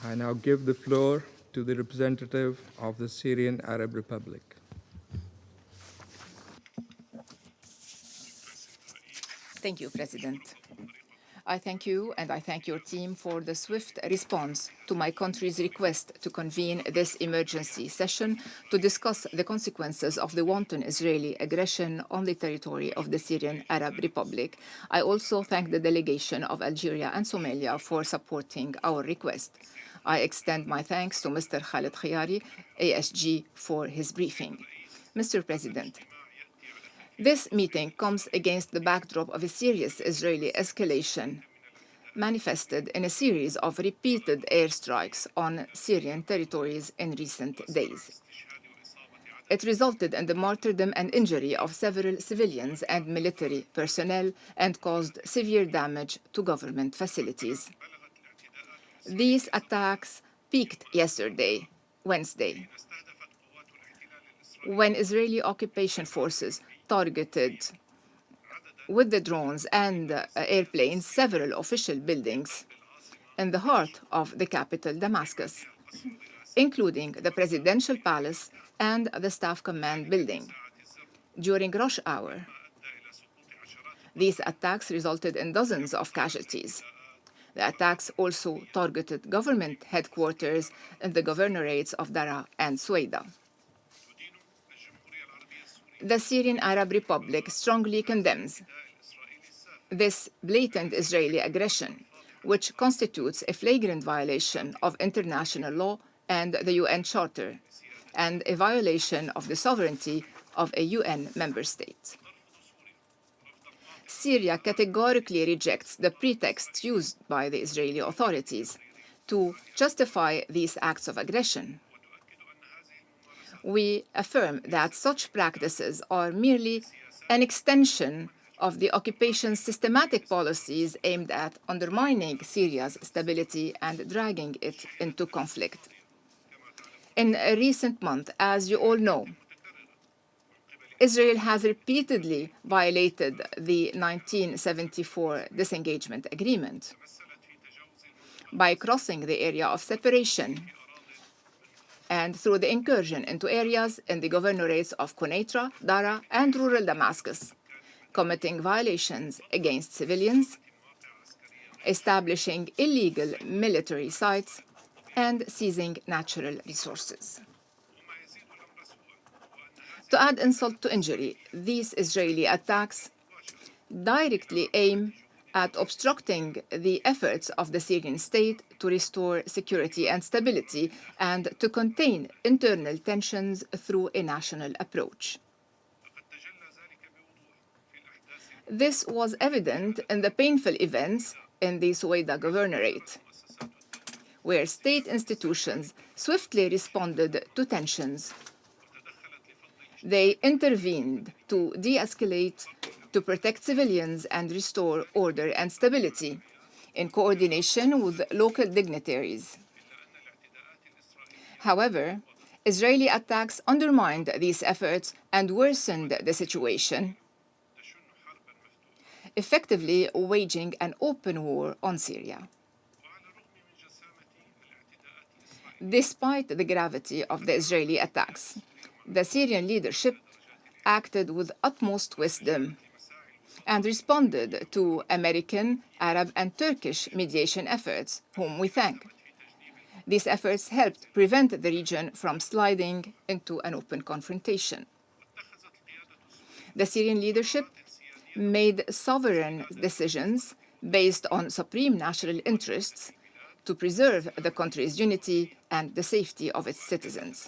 I now give the floor to the representative of the Syrian Arab Republic. Thank you, President. I thank you and I thank your team for the swift response to my country's request to convene this emergency session to discuss the consequences of the wanton Israeli aggression on the territory of the Syrian Arab Republic. I also thank the delegation of Algeria and Somalia for supporting our request. I extend my thanks to Mr. Khaled Khayari, ASG, for his briefing. Mr. President, this meeting comes against the backdrop of a serious Israeli escalation manifested in a series of repeated airstrikes on Syrian territories in recent days. It resulted in the martyrdom and injury of several civilians and military personnel and caused severe damage to government facilities. These attacks peaked yesterday, Wednesday, when Israeli occupation forces targeted with the drones and airplanes several official buildings in the heart of the capital, Damascus, including the presidential palace and the staff command building. During rush hour, these attacks resulted in dozens of casualties. The attacks also targeted government headquarters in the governorates of Daraa and Suwaida. The Syrian Arab Republic strongly condemns this blatant Israeli aggression, which constitutes a flagrant violation of international law and the UN Charter, and a violation of the sovereignty of a UN member state. Syria categorically rejects the pretext used by the Israeli authorities to justify these acts of aggression. We affirm that such practices are merely an extension of the occupation's systematic policies aimed at undermining Syria's stability and dragging it into conflict. In a recent month, as you all know, Israel has repeatedly violated the 1974 disengagement agreement by crossing the area of separation and through the incursion into areas in the governorates of Quneitra, Daraa, and rural Damascus, committing violations against civilians, establishing illegal military sites, and seizing natural resources. To add insult to injury, these Israeli attacks directly aim at obstructing the efforts of the Syrian state to restore security and stability and to contain internal tensions through a national approach. This was evident in the painful events in the Suwaida governorate, where state institutions swiftly responded to tensions. They intervened to de-escalate, to protect civilians and restore order and stability in coordination with local dignitaries. However, Israeli attacks undermined these efforts and worsened the situation, effectively waging an open war on Syria. Despite the gravity of the Israeli attacks, the Syrian leadership acted with utmost wisdom and responded to American, Arab, and Turkish mediation efforts, whom we thank. These efforts helped prevent the region from sliding into an open confrontation. The Syrian leadership made sovereign decisions based on supreme national interests to preserve the country's unity and the safety of its citizens.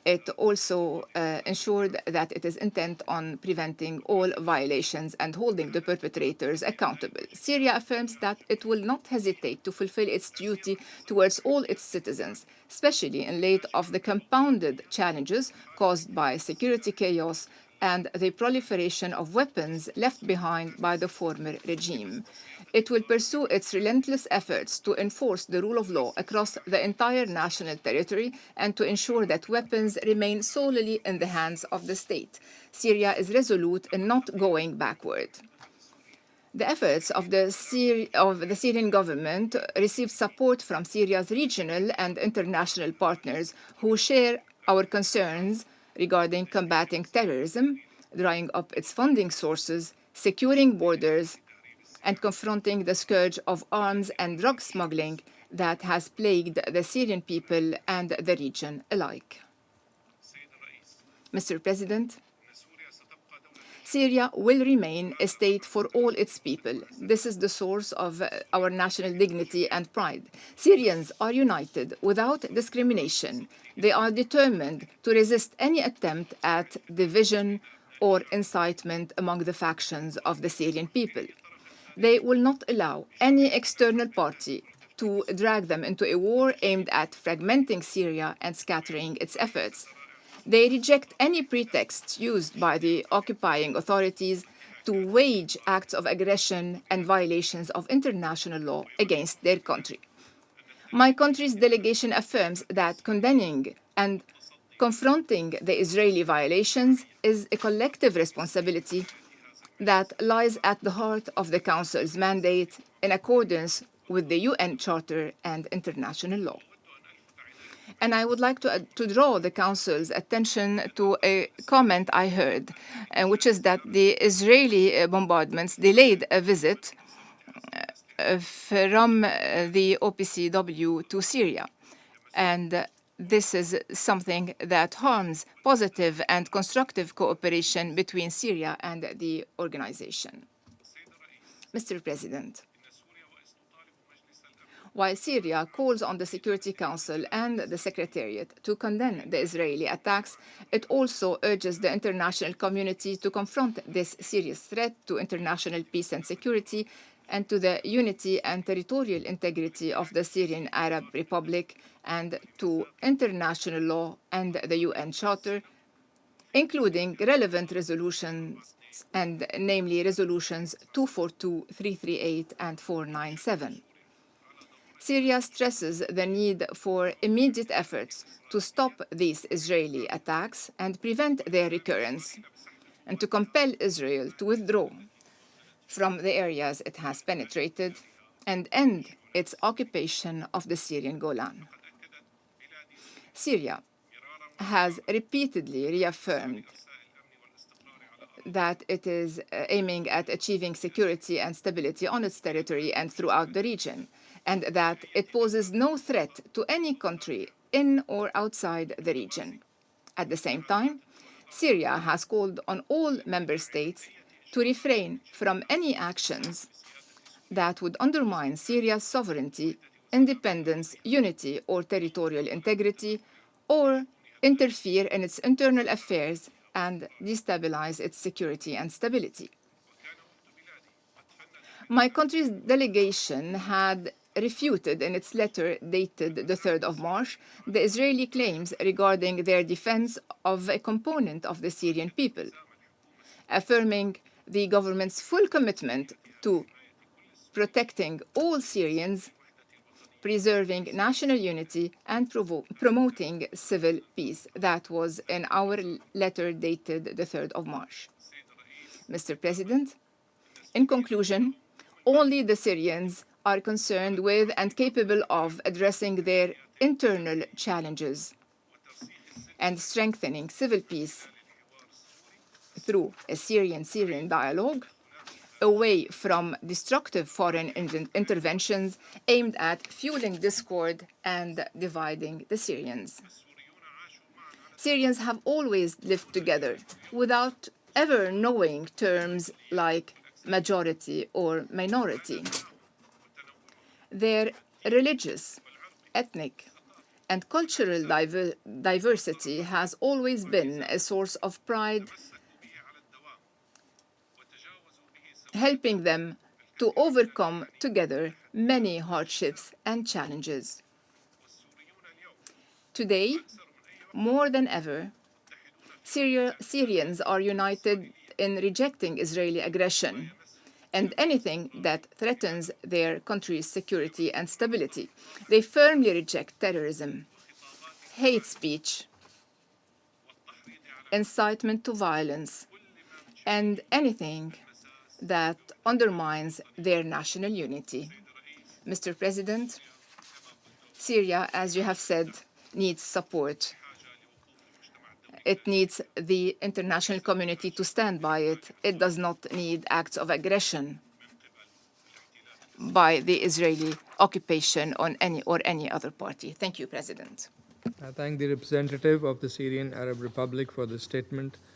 It also ensured that it is intent on preventing all violations and holding the perpetrators accountable. Syria affirms that it will not hesitate to fulfill its duty towards all its citizens, especially in light of the compounded challenges caused by security chaos and the proliferation of weapons left behind by the former regime. It will pursue its relentless efforts to enforce the rule of law across the entire national territory and to ensure that weapons remain solely in the hands of the state. Syria is resolute in not going backward. The efforts of the Syrian government received support from Syria's regional and international partners who share our concerns regarding combating terrorism, drying up its funding sources, securing borders, and confronting the scourge of arms and drug smuggling that has plagued the Syrian people and the region alike. Mr. President, Syria will remain a state for all its people. This is the source of our national dignity and pride. Syrians are united without discrimination. They are determined to resist any attempt at division or incitement among the factions of the Syrian people. They will not allow any external party to drag them into a war aimed at fragmenting Syria and scattering its efforts. They reject any pretext used by the occupying authorities to wage acts of aggression and violations of international law against their country. My country's delegation affirms that condemning and confronting the Israeli violations is a collective responsibility that lies at the heart of the Council's mandate in accordance with the UN Charter and international law. And I would like to draw the Council's attention to a comment I heard, which is that the Israeli bombardments delayed a visit from the OPCW to Syria. And this is something that harms positive and constructive cooperation between Syria and the organization. Mr. President, while Syria calls on the Security Council and the Secretariat to condemn the Israeli attacks, it also urges the international community to confront this serious threat to international peace and security and to the unity and territorial integrity of the Syrian Arab Republic and to international law and the UN Charter, including relevant resolutions, and namely resolutions 242, 338, and 497. Syria stresses the need for immediate efforts to stop these Israeli attacks and prevent their recurrence, and to compel Israel to withdraw from the areas it has penetrated and end its occupation of the Syrian Golan. Syria has repeatedly reaffirmed that it is aiming at achieving security and stability on its territory and throughout the region, and that it poses no threat to any country in or outside the region. At the same time, Syria has called on all member states to refrain from any actions that would undermine Syria's sovereignty, independence, unity, or territorial integrity, or interfere in its internal affairs and destabilize its security and stability. My country's delegation had refuted in its letter dated the 3rd of March the Israeli claims regarding their defense of a component of the Syrian people, affirming the government's full commitment to protecting all Syrians, preserving national unity, and promoting civil peace. That was in our letter dated the 3rd of March. Mr. President, in conclusion, only the Syrians are concerned with and capable of addressing their internal challenges and strengthening civil peace through a Syrian-Syrian dialogue, away from destructive foreign interventions aimed at fueling discord and dividing the Syrians. Syrians have always lived together without ever knowing terms like majority or minority. Their religious, ethnic, and cultural diversity has always been a source of pride, helping them to overcome together many hardships and challenges. Today, more than ever, Syrians are united in rejecting Israeli aggression and anything that threatens their country's security and stability. They firmly reject terrorism, hate speech, incitement to violence, and anything that undermines their national unity. Mr. President, Syria, as you have said, needs support. It needs the international community to stand by it. It does not need acts of aggression by the Israeli occupation on any other party. Thank you, President. I thank the representative of the Syrian Arab Republic for the statement.